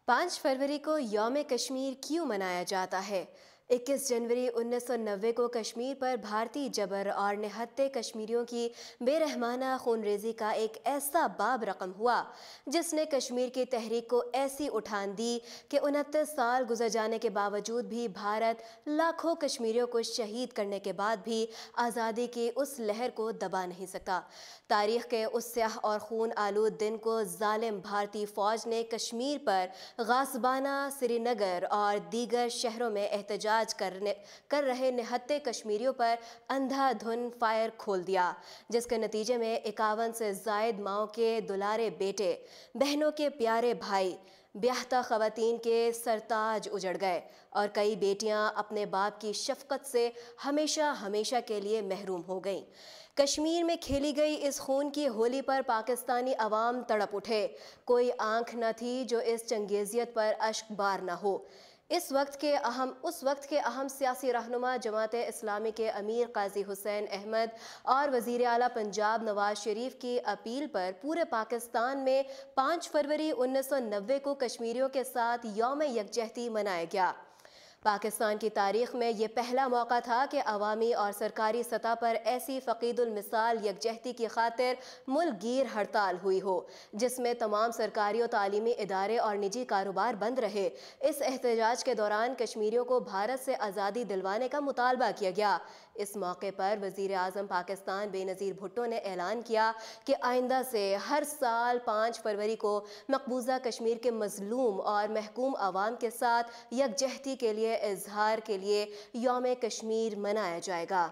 5 फरवरी को यौम कश्मीर क्यों मनाया जाता है? 21 जनवरी 1990 को कश्मीर पर भारतीय जबर और निहत्थे कश्मीरियों की बेरहमाना खूनरेज़ी का एक ऐसा बाब रकम हुआ जिसने कश्मीर की तहरीक को ऐसी उठान दी कि 29 साल गुजर जाने के बावजूद भी भारत लाखों कश्मीरियों को शहीद करने के बाद भी आज़ादी की उस लहर को दबा नहीं सका। तारीख़ के उस स्याह और खून आलूद दिन को जालिम भारतीय फ़ौज ने कश्मीर पर गासबाना श्रीनगर और दीगर शहरों में एहतजाज कर रहे निहत्थे कश्मीरियों पर अंधाधुन फायर खोल दिया, जिसके नतीजे में 51 से ज़ायद माओं के दुलारे बेटे, बहनों के प्यारे भाई, ब्याहता ख़वातीन के सरताज उजड़ गए और कई बेटियां अपने बाप की शफ़क़त से हमेशा हमेशा के लिए महरूम हो गईं। कश्मीर में खेली गई इस खून की होली पर पाकिस्तानी अवाम तड़प उठे। कोई आंख न थी जो इस चंगेज़ियत पर अश्कबार न हो। उस वक्त के अहम सियासी रहनुमा जमात इस्लामी के अमीर काजी हुसैन अहमद और वज़ीर आला पंजाब नवाज शरीफ की अपील पर पूरे पाकिस्तान में 5 फरवरी 1990 को कश्मीरियों के साथ यौम यकजहती मनाया गया। पाकिस्तान की तारीख़ में ये पहला मौका था कि अवामी और सरकारी सतह पर ऐसी फ़क़ीदुल मिसाल यकजहती की खातिर मुल्क गिर हड़ताल हुई हो, जिसमें तमाम सरकारी और तालीमी इदारे और निजी कारोबार बंद रहे। इस एहतजाज के दौरान कश्मीरियों को भारत से आज़ादी दिलवाने का मुतालबा किया गया। इस मौके पर वज़ीर आज़म पाकिस्तान बेनज़ीर भुट्टो ने ऐलान किया कि आइंदा से हर साल 5 फरवरी को मकबूजा कश्मीर के मज़लूम और महकूम अवाम के साथ यकजहती के लिए इजहार के लिए यौम कश्मीर मनाया जाएगा।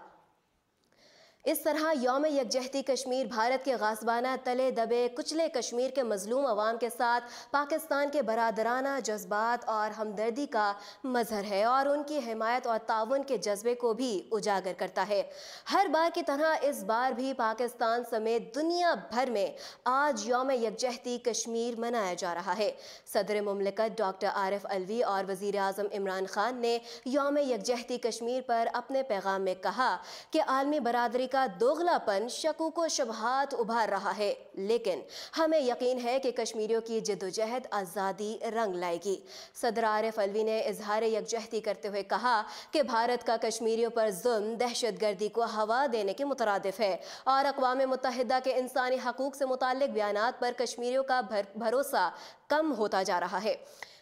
इस तरह यौम यकजहती कश्मीर भारत के गासबाना तले दबे कुचले कश्मीर के मजलूम अवाम के साथ पाकिस्तान के बरादराना जज्बात और हमदर्दी का मजहर है और उनकी हिमायत और ताउन के जज्बे को भी उजागर करता है। हर बार की तरह इस बार भी पाकिस्तान समेत दुनिया भर में आज यौम यकजहती कश्मीर मनाया जा रहा है। सदर मुमलिकत डॉक्टर आरिफ अलवी और वज़ीर आज़म इमरान खान ने यौम यकजहती कश्मीर पर अपने पैगाम में कहा कि आलमी बरादरी का दोगलापन शकूक व शुबहात उभार रहा है, लेकिन हमें यकीन है कि कश्मीरियों की जिद्दोजहद आज़ादी रंग लाएगी। सदर आरिफ अलवी ने इजहार यकजहती करते हुए कहा कि भारत का कश्मीरियों पर जुल्म दहशतगर्दी को हवा देने के मुतरादिफ है और अक़वाम मुत्तहिदा के इंसानी हकूक़ से मुताल्लिक़ बयानात पर कश्मीरियों का भरोसा कम होता जा रहा है।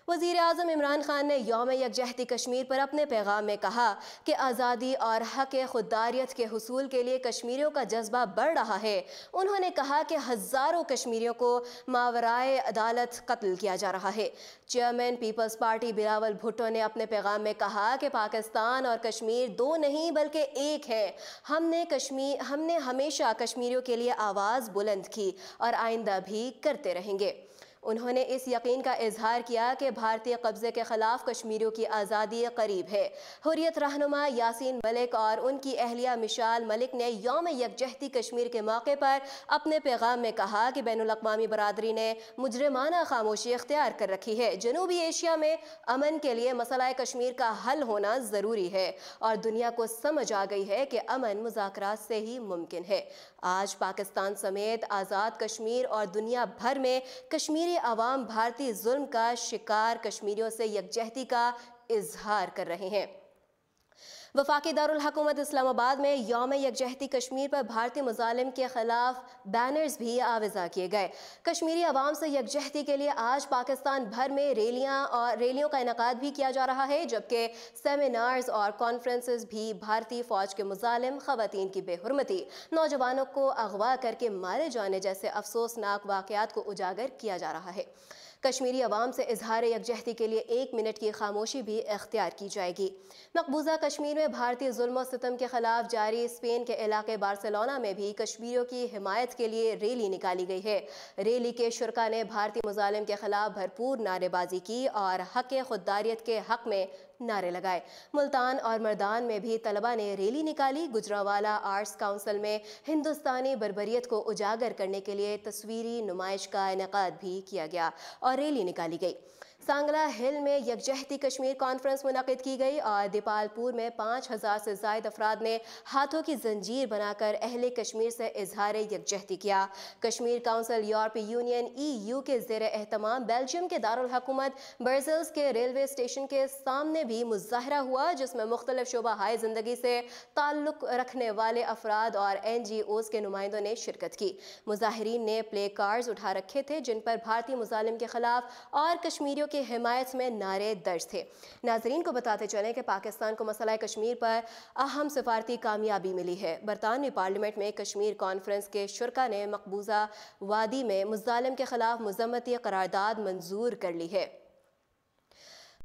वज़ीर आज़म इमरान खान ने यौम यकजहती कश्मीर पर अपने पैगाम में कहा कि आज़ादी और हक़ खुददारियत के हुसूल के लिए कश्मीरियों का जज्बा बढ़ रहा है। उन्होंने कहा कि हज़ारों कश्मीरियों को मावराए अदालत कत्ल किया जा रहा है। चेयरमैन पीपल्स पार्टी बिलावल भुट्टो ने अपने पैगाम में कहा कि पाकिस्तान और कश्मीर दो नहीं बल्कि एक है। हमने हमेशा कश्मीरियों के लिए आवाज़ बुलंद की और आइंदा भी करते रहेंगे। उन्होंने इस यकीन का इजहार किया कि भारतीय कब्ज़े के ख़िलाफ़ कश्मीरियों की आज़ादी करीब है। हुर्रियत रहनुमा यासीन मलिक और उनकी अहलिया मिशाल मलिक ने यौम यकजहती कश्मीर के मौके पर अपने पैगाम में कहा कि बैनुल अक़वामी बरादरी ने मुजरिमाना खामोशी इख्तियार कर रखी है। जनूबी एशिया में अमन के लिए मसला कश्मीर का हल होना ज़रूरी है और दुनिया को समझ आ गई है कि अमन मुज़ाकरात से ही मुमकिन है। आज पाकिस्तान समेत आज़ाद कश्मीर और दुनिया भर में कश्मीरी अवाम भारतीय जुल्म का शिकार कश्मीरियों से यकजहती का इजहार कर रहे हैं। वफाकी दारुल हुकूमत इस्लामाबाद में यौम यकजहती कश्मीर पर भारतीय मुजालिम के खिलाफ बैनर्स भी आवेज़ा किए गए। कश्मीरी अवाम से यकजहती के लिए आज पाकिस्तान भर में रैलियों का इनेकाद भी किया जा रहा है, जबकि सेमिनार्स और कॉन्फ्रेंसेस भी भारतीय फ़ौज के मुजालिम, ख़वातीन की बेहुरमती, नौजवानों को अगवा करके मारे जाने जैसे अफसोसनाक वाक़यात को उजागर किया जा रहा है। कश्मीरी अवाम से इजहार यकजहती के लिए 1 मिनट की खामोशी भी इख्तियार की जाएगी। मकबूजा कश्मीर में भारतीय जुल्म और सितम के खिलाफ जारी स्पेन के इलाके बार्सिलोना में भी कश्मीरियों की हिमायत के लिए रैली निकाली गई है। रैली के शुरका ने भारतीय मुजालिम के खिलाफ भरपूर नारेबाजी की और हक़ खुददारियत के हक़ में नारे लगाए। मुल्तान और मर्दान में भी तलबा ने रैली निकाली। गुजरावाला आर्ट्स काउंसिल में हिंदुस्तानी बर्बरियत को उजागर करने के लिए तस्वीरी नुमाइश का इनेकाद भी किया गया और रैली निकाली गई। सांगला हिल में यकजहती कश्मीर कॉन्फ्रेंस मुनक़िद की गई और दीपालपुर में 5,000 से ज़ायद अफराद ने हाथों की जंजीर बनाकर अहले कश्मीर से इजहार यकजहती किया। कश्मीर काउंसिल यूरोपीय यूनियन EU के ज़ेर एहतमाम बेल्जियम के दारुल हुकूमत ब्रसेल्स के रेलवे स्टेशन के सामने भी मुज़ाहरा हुआ, जिसमें मुख्तलिफ शोबा हाय ज़िंदगी से ताल्लुक़ रखने वाले अफराद और NGOs के नुमाइंदों ने शिरकत की। मुजाहिरीन ने प्ले कार्ड्स उठा रखे थे जिन पर भारतीय मुजालिम के खिलाफ और कश्मीरियों की हिमायत में नारे दर्ज थे। नाजरीन को बताते चलें कि पाकिस्तान को मसला कश्मीर पर अहम सिफारती कामयाबी मिली है। बरतानवी पार्लियामेंट में कश्मीर कॉन्फ्रेंस के शुरका ने मकबूजा वादी में मुजालिम के खिलाफ मज़म्मती करारदाद मंजूर कर ली है।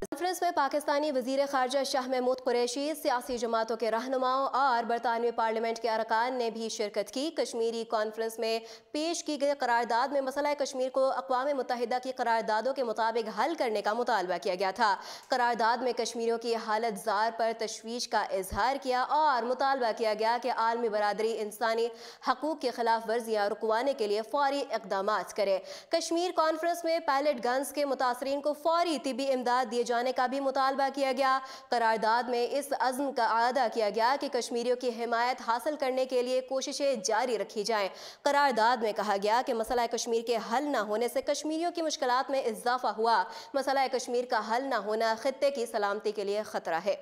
कॉन्फ्रेंस में पाकिस्तानी वज़ीर ख़ारजा शाह महमूद कुरैशी, सियासी जमातों के रहनुमाओं और बरतानवी पार्लियामेंट के अरकान ने भी शिरकत की। कश्मीरी कॉन्फ्रेंस में पेश की गई करारदाद में मसला कश्मीर को अक़वाम मुत्तहिदा की करारदादों के मुताबिक हल करने का मुतालबा किया गया था। करारदाद में कश्मीरियों की हालत ज़ार पर तशवीश का इजहार किया और मुतालबा किया गया कि आलमी बरादरी इंसानी हकूक़ की खिलाफ वर्जियाँ रुकवाने के लिए फ़ौरी इक़दामात करे। कश्मीर कॉन्फ्रेंस में पैलेट गन्स के मुतासरीन को फ़ौरी तिब्बी इमदाद दिए जाने का भी मुतालबा किया गया। करारदाद में इस अज़्म का अदा किया गया कि कश्मीरियों की हिमायत हासिल करने के लिए कोशिशें जारी रखी जाएं। करारदाद में कहा गया कि मसला कश्मीर के हल न होने से कश्मीरियों की मुश्किलात में इजाफा हुआ। मसला कश्मीर का हल न होना खित्ते की सलामती के लिए खतरा है।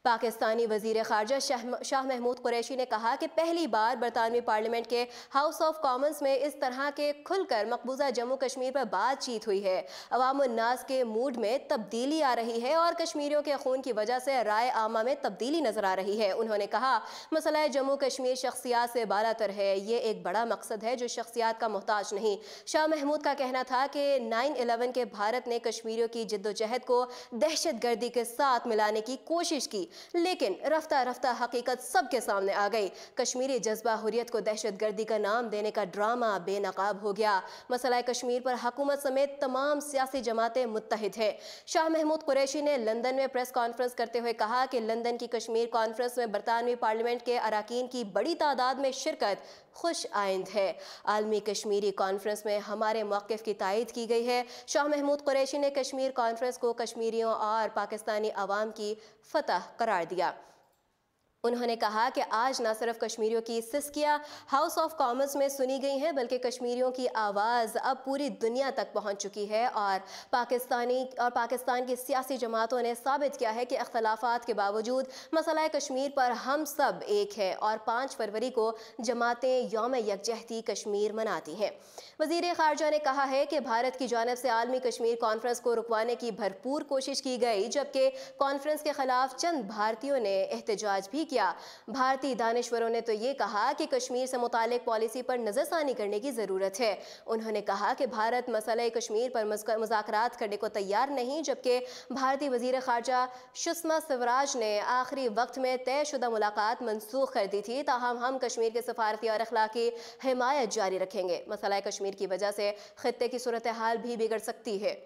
पाकिस्तानी वज़ीर ख़ारजा शाह महमूद कुरैशी ने कहा कि पहली बार बरतानवी पार्लियामेंट के हाउस ऑफ कॉमन्स में इस तरह के खुलकर मकबूजा जम्मू कश्मीर पर बातचीत हुई है। अवामुन्नास के मूड में तब्दीली आ रही है और कश्मीरियों के खून की वजह से राय आमा में तब्दीली नजर आ रही है। उन्होंने कहा, मसला जम्मू कश्मीर शख्सियात से बालातर है। ये एक बड़ा मकसद है जो शख्सियात का मोहताज नहीं। शाह महमूद का कहना था कि 9/11 के भारत ने कश्मीरियों की जिद्दोजहद को दहशत गर्दी के साथ मिलाने की कोशिश की, लेकिन रफ्ता रफ्ता हकीकत सबके सामने आ गई। कश्मीरी जज्बा हुर्रियत को दहशत गर्दी का नाम देने का ड्रामा बेनकाब हो गया। मसला कश्मीर पर हुकूमत समेत तमाम सियासी जमातें मुत्तहिद हैं। शाह महमूद कुरैशी ने लंदन में प्रेस कॉन्फ्रेंस करते हुए कहा कि लंदन की कश्मीर कॉन्फ्रेंस में बरतानवी पार्लियामेंट के अराकीन की बड़ी तादाद में शिरकत खुश आइंद है। आलमी कश्मीरी कॉन्फ्रेंस में हमारे मौक़िफ़ की तायीद की गई है। शाह महमूद कुरैशी ने कश्मीर कॉन्फ्रेंस को कश्मीरियों और पाकिस्तानी अवाम की फतह करार दिया। उन्होंने कहा कि आज न सिर्फ कश्मीरियों की सिस्कियाँ हाउस ऑफ कॉमन्स में सुनी गई हैं, बल्कि कश्मीरियों की आवाज़ अब पूरी दुनिया तक पहुंच चुकी है और पाकिस्तान की सियासी जमातों ने साबित किया है कि अख्तलाफात के बावजूद मसला कश्मीर पर हम सब एक हैं और 5 फरवरी को जमातें यौम यकजहती कश्मीर मनाती हैं। वज़ीर ख़ारजा ने कहा है कि भारत की जानिब से आलमी कश्मीर कॉन्फ्रेंस को रुकवाने की भरपूर कोशिश की गई, जबकि कॉन्फ्रेंस के खिलाफ चंद भारतीयों ने एहतजाज भी किया। भारतीय दानिश्वरों ने तो ये कहा कि कश्मीर से मुतालिक पॉलिसी पर नज़रसानी करने की ज़रूरत है। उन्होंने कहा कि भारत मसले कश्मीर पर मुज़ाकरात करने को तैयार नहीं, जबकि भारतीय वज़ीर ख़ारजा सुषमा स्वराज ने आखिरी वक्त में तयशुदा मुलाकात मनसूख कर दी थी। ताहम हम कश्मीर के सफारती और अखलाकी हिमायत जारी रखेंगे। मसला कश्मीर की वजह से खित्ते की सूरत हाल भी बिगड़ सकती है।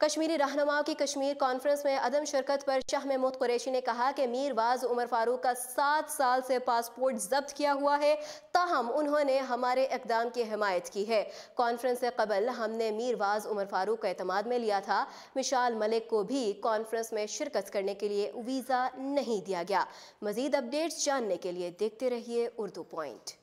कश्मीरी रहनुमाओं की कश्मीर कॉन्फ्रेंस में अदम शिरकत पर शाह महमूद कुरैशी ने कहा कि मीरवाज उमर फारूक का 7 साल से पासपोर्ट जब्त किया हुआ है, ताहम उन्होंने हमारे इक़दाम की हिमायत की है। कॉन्फ्रेंस से कबल हमने मीरवाज उमर फारूक का एतमाद में लिया था। मिशाल मलिक को भी कॉन्फ्रेंस में शिरकत करने के लिए वीज़ा नहीं दिया गया। मज़ीद अपडेट्स जानने के लिए देखते रहिए उर्दू पॉइंट।